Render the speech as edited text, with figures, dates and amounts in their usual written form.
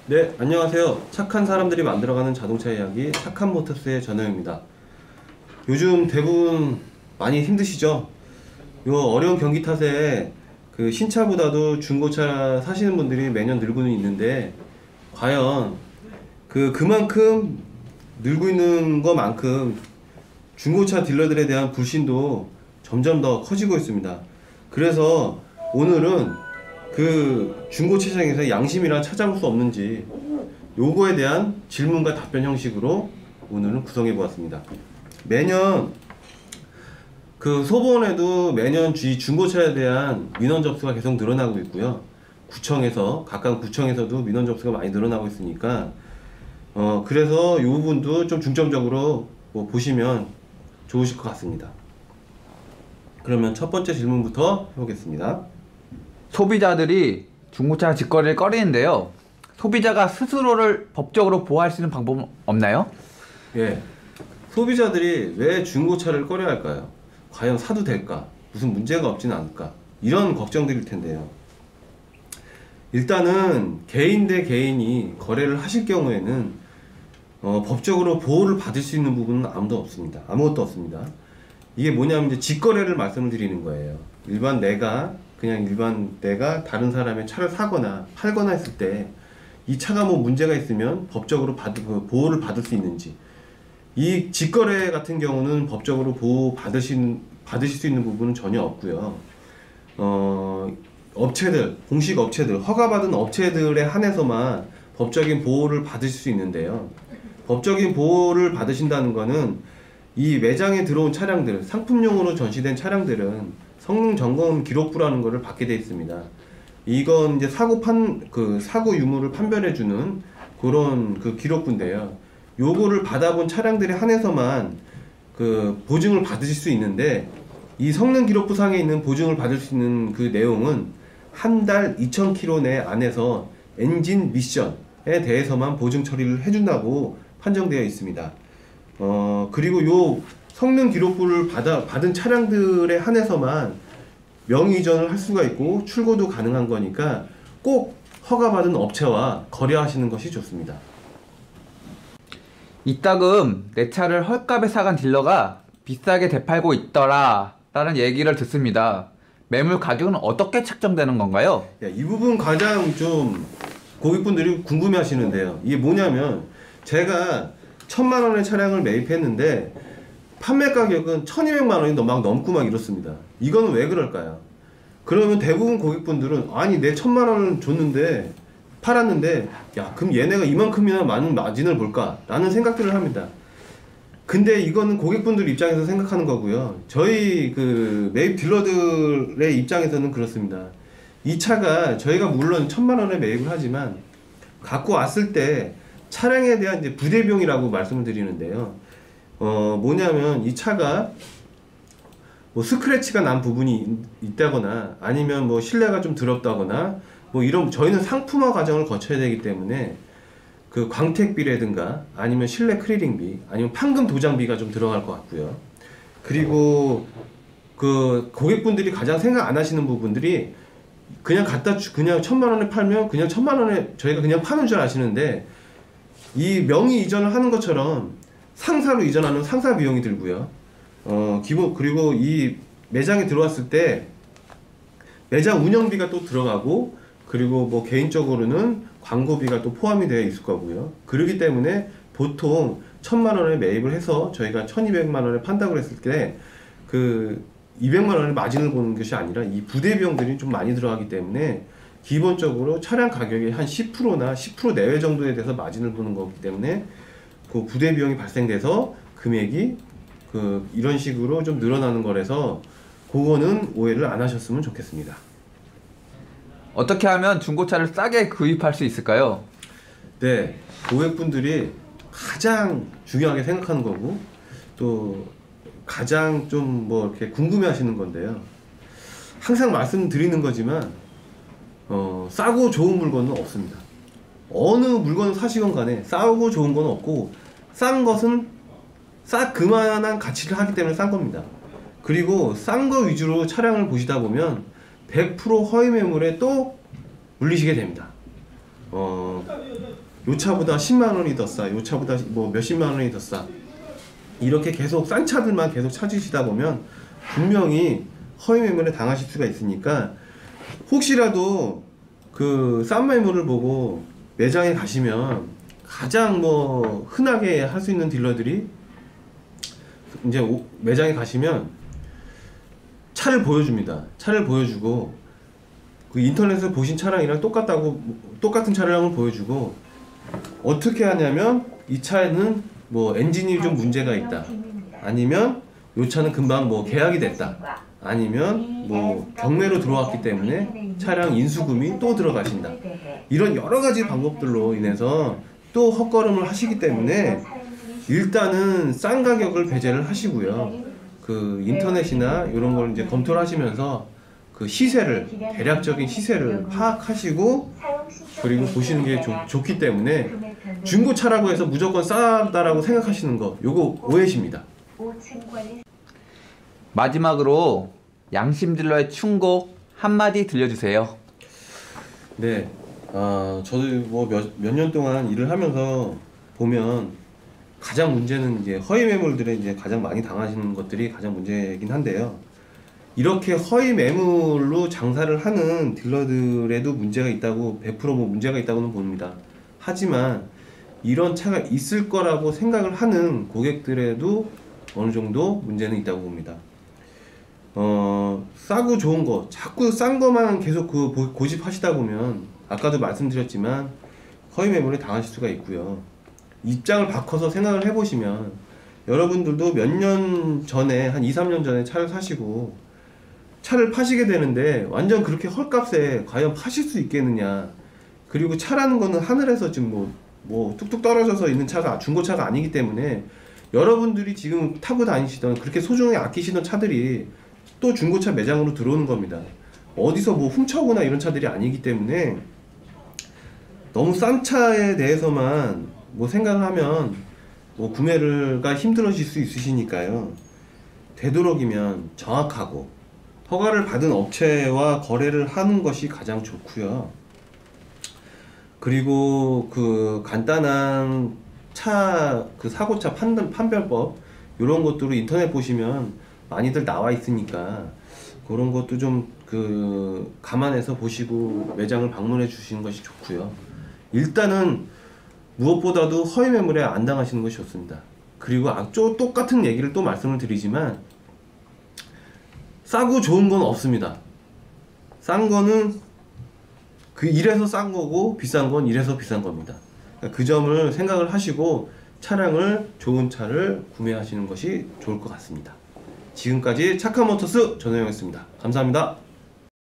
네, 안녕하세요. 착한 사람들이 만들어가는 자동차 이야기 착한 모터스의 전호입니다. 요즘 대부분 많이 힘드시죠? 요 어려운 경기 탓에 그 신차보다도 중고차 사시는 분들이 매년 늘고는 있는데 과연 그만큼 늘고 있는 것만큼 중고차 딜러들에 대한 불신도 점점 더 커지고 있습니다. 그래서 오늘은 그 중고차 시장에서 양심이란 찾아볼 수 없는지 요거에 대한 질문과 답변 형식으로 오늘은 구성해 보았습니다. 매년 그 소본에도 매년 중고차에 대한 민원 접수가 계속 늘어나고 있고요. 각각 구청에서도 민원 접수가 많이 늘어나고 있으니까 그래서 이 부분도 좀 중점적으로 보시면 좋으실 것 같습니다. 그러면 첫 번째 질문부터 해보겠습니다. 소비자들이 중고차 직거래를 꺼리는데요. 소비자가 스스로를 법적으로 보호할 수 있는 방법은 없나요? 예, 소비자들이 왜 중고차를 꺼려 할까요? 과연 사도 될까? 무슨 문제가 없지는 않을까? 이런 걱정들일 텐데요. 일단은 개인 대 개인이 거래를 하실 경우에는 법적으로 보호를 받을 수 있는 부분은 아무것도 없습니다. 이게 뭐냐면 이제 직거래를 말씀을 드리는 거예요. 일반 내가 다른 사람의 차를 사거나 팔거나 했을 때 이 차가 뭐 문제가 있으면 법적으로 보호를 받을 수 있는지, 이 직거래 같은 경우는 법적으로 받으실 수 있는 부분은 전혀 없고요. 공식 업체들, 허가받은 업체들에 한해서만 법적인 보호를 받으실 수 있는데요. 법적인 보호를 받으신다는 거는 이 매장에 들어온 차량들, 상품용으로 전시된 차량들은 성능 점검 기록부라는 것을 받게 되어 있습니다. 이건 이제 사고 유무를 판별해주는 그런 기록부인데요. 요거를 받아본 차량들에 한해서만 보증을 받으실 수 있는데, 이 성능 기록부 상에 있는 보증을 받을 수 있는 그 내용은 한 달 2,000km 내 안에서 엔진 미션에 대해서만 보증 처리를 해준다고 판정되어 있습니다. 그리고 요 성능 기록부를 받은 차량들에 한해서만 명의 이전을 할 수가 있고 출고도 가능한 거니까 꼭 허가받은 업체와 거래하시는 것이 좋습니다. 이따금 내 차를 헐값에 사간 딜러가 비싸게 되팔고 있더라 라는 얘기를 듣습니다. 매물 가격은 어떻게 책정되는 건가요? 이 부분 가장 좀 고객분들이 궁금해 하시는데요. 이게 뭐냐면 제가 1,000만원의 차량을 매입했는데 판매 가격은 1,200만원이 막 넘고 막 이렇습니다. 이거는 왜 그럴까요? 그러면 대부분 고객분들은 아니 내 1,000만원을 팔았는데 야 그럼 얘네가 이만큼이나 많은 마진을 볼까? 라는 생각들을 합니다. 근데 이거는 고객분들 입장에서 생각하는 거고요. 저희 매입 딜러들의 입장에서는 그렇습니다. 이 차가 저희가 물론 1,000만원에 매입을 하지만 갖고 왔을 때 차량에 대한 이제 부대비용이라고 말씀을 드리는데요. 뭐냐면 이 차가 뭐 스크래치가 난 부분이 있다거나 아니면 뭐 실내가 좀 더럽다거나 뭐 이런, 저희는 상품화 과정을 거쳐야 되기 때문에 그 광택비라든가 아니면 실내 클리닝비 아니면 판금 도장비가 좀 들어갈 것 같고요. 그리고 고객분들이 가장 생각 안 하시는 부분들이 그냥 1,000만원에 팔면 그냥 1,000만원에 저희가 그냥 파는 줄 아시는데, 이 명의 이전을 하는 것처럼 상사로 이전하는 상사 비용이 들고요. 그리고 이 매장에 들어왔을 때 매장 운영비가 또 들어가고, 그리고 뭐 개인적으로는 광고비가 또 포함이 되어 있을 거고요. 그렇기 때문에 보통 1,000만원에 매입을 해서 저희가 1,200만원에 판다고 했을 때 200만원의 마진을 보는 것이 아니라 이 부대 비용들이 좀 많이 들어가기 때문에 기본적으로 차량 가격의 한 10%나 10% 내외 정도에 대해서 마진을 보는 거기 때문에 그 부대 비용이 발생돼서 금액이 이런 식으로 좀 늘어나는 거라서 그거는 오해를 안 하셨으면 좋겠습니다. 어떻게 하면 중고차를 싸게 구입할 수 있을까요? 네, 고객분들이 가장 중요하게 생각하는 거고 또 가장 좀 이렇게 궁금해 하시는 건데요. 항상 말씀드리는 거지만 싸고 좋은 물건은 없습니다. 어느 물건을 사시건 간에 싸고 좋은 건 없고, 싼 것은 그만한 가치를 하기 때문에 싼 겁니다. 그리고 싼 거 위주로 차량을 보시다 보면 100% 허위 매물에 또 물리시게 됩니다. 요 차보다 10만 원이 더 싸, 요 차보다 뭐 몇십만 원이 더 싸. 이렇게 계속 싼 차들만 계속 찾으시다 보면 분명히 허위 매물에 당하실 수가 있으니까, 혹시라도 그 싼 매물을 보고 매장에 가시면 가장 뭐 흔하게 할 수 있는 딜러들이, 이제 매장에 가시면 차를 보여줍니다. 차를 보여주고, 그 인터넷에서 보신 차량이랑 똑같은 차량을 보여주고, 어떻게 하냐면 이 차에는 뭐 엔진이 좀 문제가 있다, 아니면 이 차는 금방 뭐 계약이 됐다, 아니면 뭐 경매로 들어왔기 때문에 차량 인수금이 또 들어가신다, 이런 여러 가지 방법들로 인해서 또 헛걸음을 하시기 때문에 일단은 싼 가격을 배제를 하시고요. 그 인터넷이나 이런 걸 이제 검토를 하시면서 그 시세를, 대략적인 시세를 파악하시고, 그리고 보시는 게 좋기 때문에 중고차라고 해서 무조건 싸다라고 생각하시는 거, 요거 오해십니다. 마지막으로 양심 딜러의 충고 한마디 들려주세요. 네, 저도 뭐 몇 년 동안 일을 하면서 보면 가장 문제는 이제 허위 매물들에 이제 가장 많이 당하시는 것들이 가장 문제이긴 한데요. 이렇게 허위 매물로 장사를 하는 딜러들에도 문제가 있다고, 100% 뭐 문제가 있다고는 봅니다. 하지만 이런 차가 있을 거라고 생각을 하는 고객들에도 어느 정도 문제는 있다고 봅니다. 싸고 좋은 거, 자꾸 싼 거만 계속 고집하시다 보면 아까도 말씀드렸지만 허위 매물에 당하실 수가 있고요. 입장을 바꿔서 생각을 해보시면, 여러분들도 몇 년 전에, 한 2, 3년 전에 차를 사시고 차를 파시게 되는데 완전 그렇게 헐값에 과연 파실 수 있겠느냐. 그리고 차라는 거는 하늘에서 지금 뭐 뚝뚝 떨어져서 있는 차가, 중고차가 아니기 때문에 여러분들이 지금 타고 다니시던, 그렇게 소중히 아끼시던 차들이 또 중고차 매장으로 들어오는 겁니다. 어디서 뭐 훔쳐오거나 이런 차들이 아니기 때문에 너무 싼 차에 대해서만 뭐 생각을 하면 뭐 구매가 힘들어질 수 있으시니까요. 되도록이면 정확하고 허가를 받은 업체와 거래를 하는 것이 가장 좋고요. 그리고 그 간단한 차, 그 사고차 판별법, 이런 것들을 인터넷 보시면 많이들 나와 있으니까 그런 것도 좀 감안해서 보시고 매장을 방문해 주시는 것이 좋고요. 일단은 무엇보다도 허위 매물에 안 당하시는 것이 좋습니다. 그리고 똑같은 얘기를 또 말씀을 드리지만, 싸고 좋은 건 없습니다. 싼 거는 이래서 싼 거고, 비싼 건 이래서 비싼 겁니다. 그러니까 그 점을 생각을 하시고 좋은 차를 구매하시는 것이 좋을 것 같습니다. 지금까지 착한 모터스 전호영이었습니다. 감사합니다.